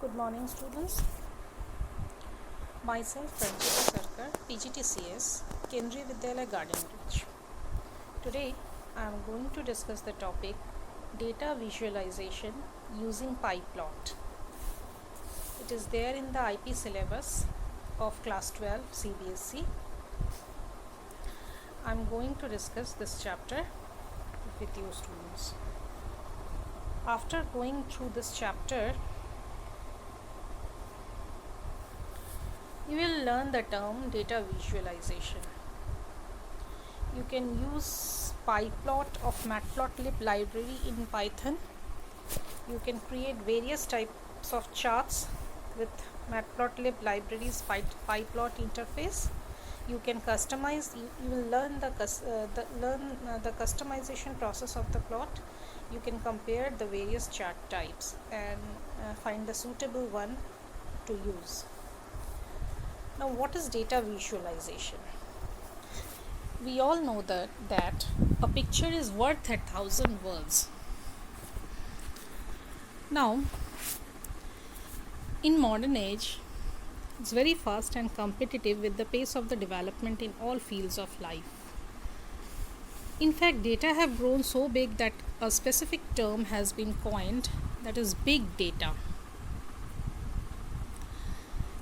Good morning, students. Myself, Pranjita Sarkar, PGTCS, Kendriya Vidyalaya Garden Ridge. Today, I am going to discuss the topic data visualization using PyPlot. It is there in the IP syllabus of class 12 CBSE. I am going to discuss this chapter with you students. After going through this chapter, you will learn the term data visualization. You can use PyPlot of Matplotlib library in Python. You can create various types of charts with Matplotlib library's PyPlot interface. You can customize. You will learn the customization process of the plot. You can compare the various chart types and find the suitable one to use. Now, what is data visualization? We all know that a picture is worth 1,000 words. Now, in modern age, it's very fast and competitive with the pace of the development in all fields of life. In fact, data have grown so big that a specific term has been coined, that is big data.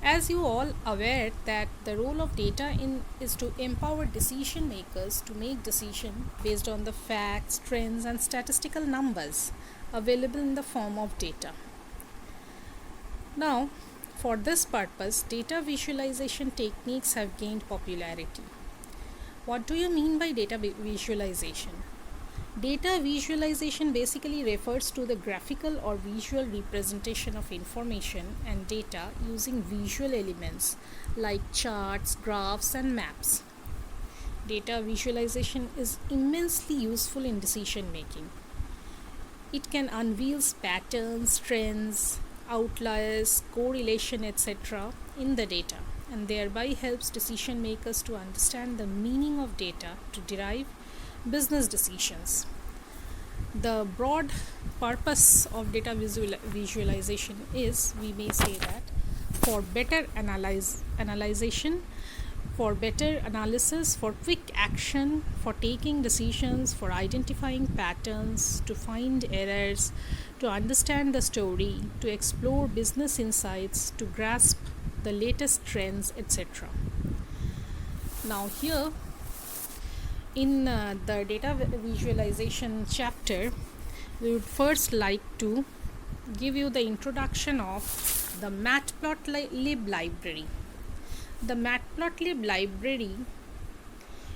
As you all aware that the role of data is to empower decision makers to make decisions based on the facts, trends and statistical numbers available in the form of data. Now, for this purpose, data visualization techniques have gained popularity. What do you mean by data visualization? Data visualization basically refers to the graphical or visual representation of information and data using visual elements like charts, graphs, and maps. Data visualization is immensely useful in decision making. It can unveil patterns, trends, outliers, correlation, etc. in the data, and thereby helps decision makers to understand the meaning of data to derive business decisions. The broad purpose of data visualization is, we may say that, for better analyzation, for better analysis, for quick action, for taking decisions, for identifying patterns, to find errors, to understand the story, to explore business insights, to grasp the latest trends, etc. Now here, in the data visualization chapter, we would first like to give you the introduction of the Matplotlib library. The Matplotlib library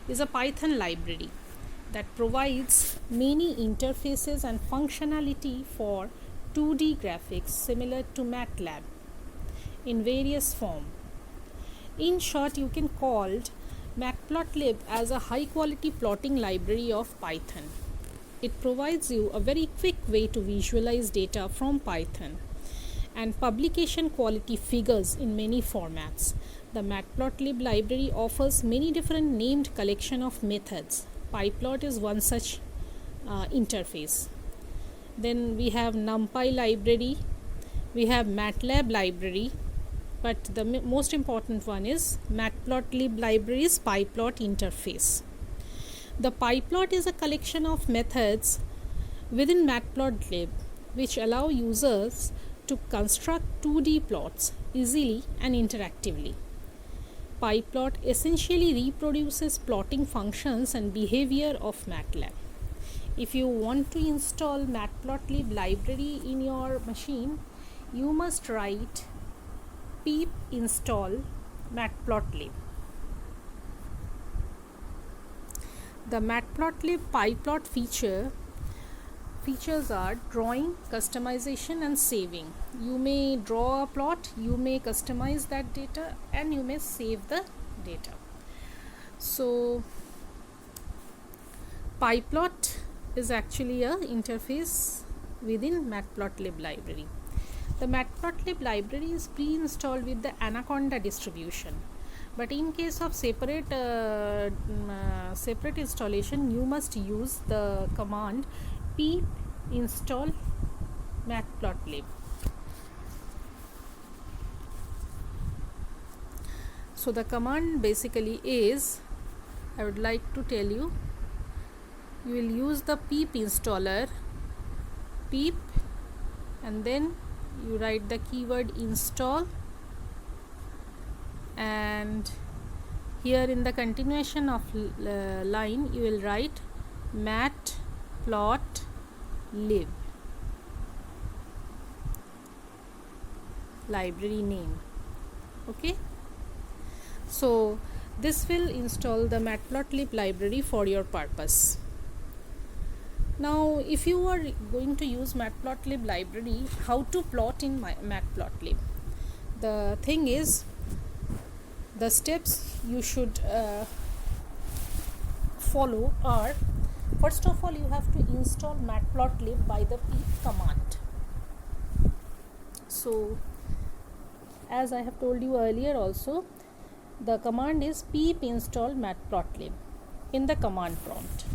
is a Python library that provides many interfaces and functionality for 2D graphics similar to MATLAB in various forms. In short, you can call Matplotlib as a high quality plotting library of Python. It provides you a very quick way to visualize data from Python and publication quality figures in many formats. The Matplotlib library offers many different named collection of methods. PyPlot is one such interface. Then we have NumPy library, we have MATLAB library, but the most important one is Matplotlib library's PyPlot interface. The PyPlot is a collection of methods within Matplotlib which allow users to construct 2D plots easily and interactively. PyPlot essentially reproduces plotting functions and behavior of MATLAB. If you want to install Matplotlib library in your machine, you must write pip install matplotlib. The Matplotlib PyPlot features are drawing, customization and saving. You may draw a plot, you may customize that data, and you may save the data. So PyPlot is actually a interface within Matplotlib library. The Matplotlib library is pre-installed with the Anaconda distribution, but in case of separate installation, you must use the command pip install Matplotlib. So the command basically is, I would like to tell you, you will use the pip installer, pip, and then you write the keyword install, and here in the continuation of line you will write matplotlib, library name. Okay, so this will install the matplotlib library for your purpose. Now if you are going to use matplotlib library, how to plot in matplotlib? The thing is, the steps you should follow are, first of all you have to install matplotlib by the pip command. So as I have told you earlier also, the command is pip install matplotlib in the command prompt,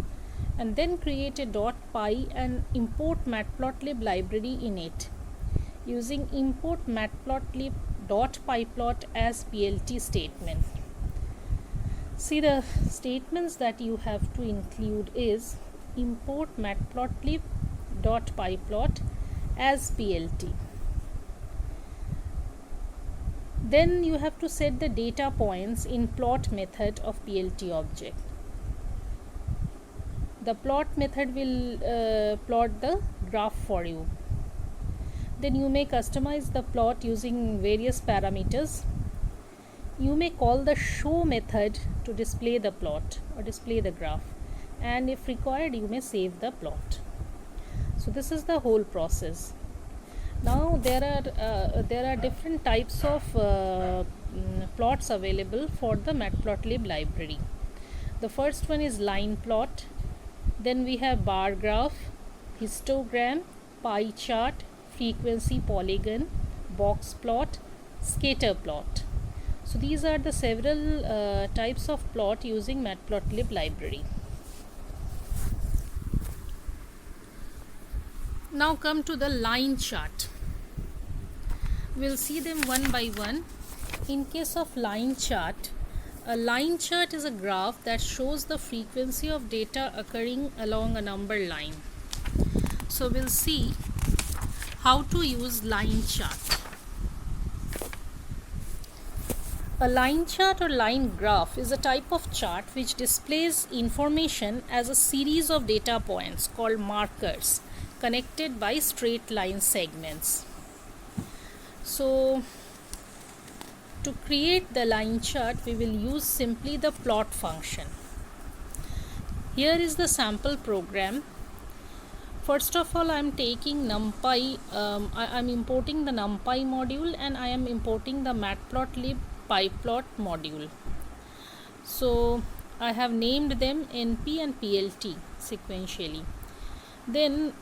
and then create a .py and import matplotlib library in it using import matplotlib .pyplot as PLT statement. See, the statements that you have to include is import matplotlib .pyplot as PLT. Then you have to set the data points in plot method of PLT object. The plot method will plot the graph for you. Then you may customize the plot using various parameters. You may call the show method to display the plot or display the graph, and if required you may save the plot. So this is the whole process. Now there are different types of plots available for the matplotlib library. The first one is line plot, then we have bar graph, histogram, pie chart, frequency polygon, box plot, scatter plot. So these are the several types of plot using matplotlib library. Now come to the line chart. We'll see them one by one. In case of line chart, a line chart is a graph that shows the frequency of data occurring along a number line. So we'll see how to use line chart. A line chart or line graph is a type of chart which displays information as a series of data points called markers connected by straight line segments. So to create the line chart, we will use simply the plot function. Here is the sample program. First of all, I am taking NumPy. I am importing the NumPy module, and I am importing the matplotlib pyplot module. So I have named them NP and PLT sequentially. Then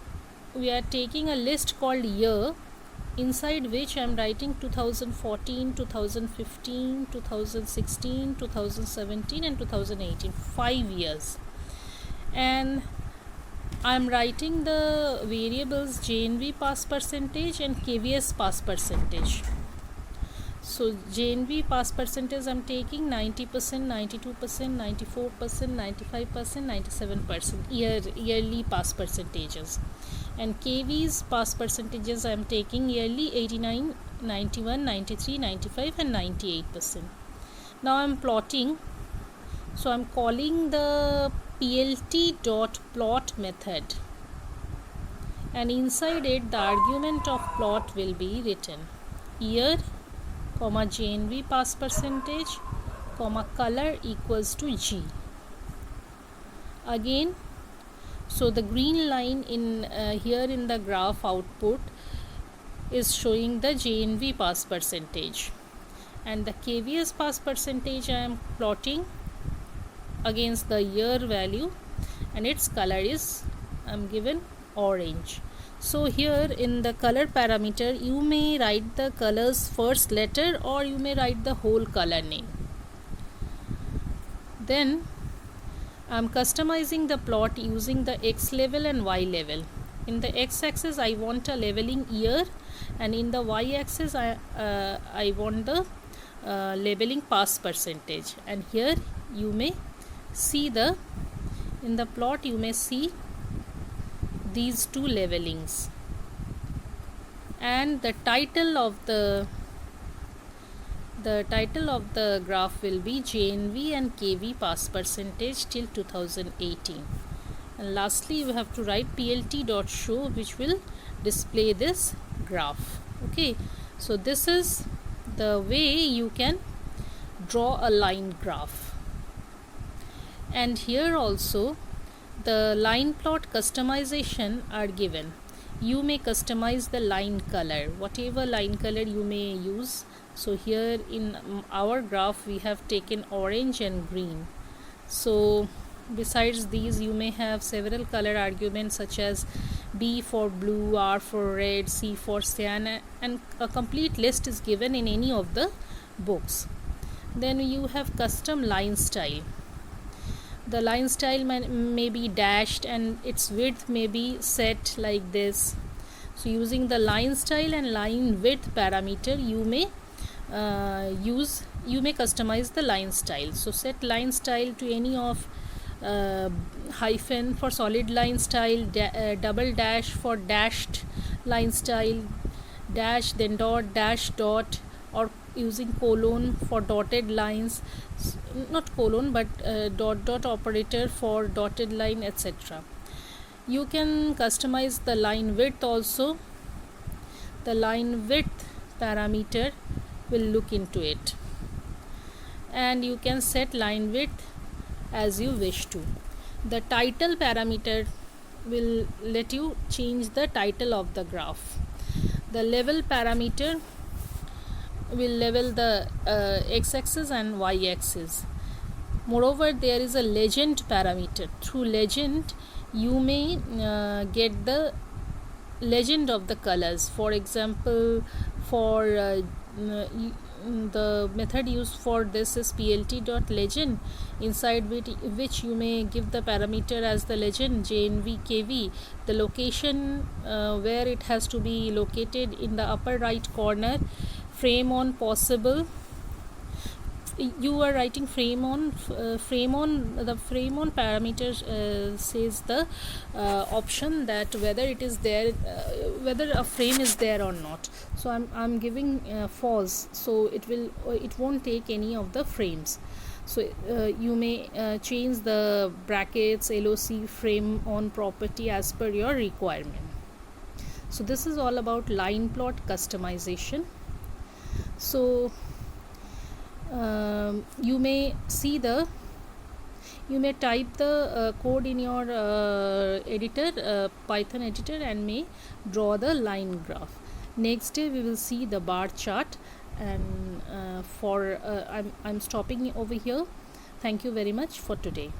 we are taking a list called year, inside which I am writing 2014, 2015, 2016, 2017 and 2018, 5 years. And I am writing the variables JNV pass percentage and KVS pass percentage. So JNV pass percentage I am taking 90%, 92%, 94%, 95%, 97% yearly pass percentages. And KV's pass percentages I am taking yearly 89, 91, 93, 95 and 98%. Now I am plotting. So I am calling the plt.plot method, and inside it the argument of plot will be written year, comma JNV pass percentage, comma color equals to G. Again, so the green line in here in the graph output is showing the JNV pass percentage, and the KVS pass percentage I am plotting against the year value, and its color is I am given orange. So here in the color parameter you may write the color's first letter or you may write the whole color name. Then I am customizing the plot using the X level and Y level. In the X axis I want a leveling year, and in the Y axis I want the labeling pass percentage, and here you may see in the plot you may see these two labelings, and the title of the graph will be JNV and KV pass percentage till 2018. And lastly, you have to write plt.show, which will display this graph. Okay, so this is the way you can draw a line graph. And here also the line plot customization are given. You may customize the line color, whatever line color you may use. So here in our graph we have taken orange and green. So besides these, you may have several color arguments such as B for blue, R for red, C for cyan, and a complete list is given in any of the books. Then you have custom line style. The line style may be dashed and its width may be set like this. So using the line style and line width parameter, you may customize the line style. So set line style to any of hyphen for solid line style, double dash for dashed line style, dash then dot, dash dot, or using colon for dotted lines, not colon but dot operator for dotted line, etc. You can customize the line width also. The line width parameter will look into it, and you can set line width as you wish to. The title parameter will let you change the title of the graph. The level parameter will level the x-axis and y-axis. Moreover, there is a legend parameter. Through legend, you may get the legend of the colors. For example, for the method used for this is plt.legend, inside which you may give the parameter as the legend JNV KV, the location where it has to be located in the upper right corner, frame on possible. You are writing frame on the frame on parameter says the option that whether it is there, whether a frame is there or not. So I'm giving false, so it won't take any of the frames. So you may change the brackets, LOC, frame on property as per your requirement. So this is all about line plot customization. So you may type the code in your editor, Python editor, and may draw the line graph. Next day we will see the bar chart, and I'm stopping over here. Thank you very much for today.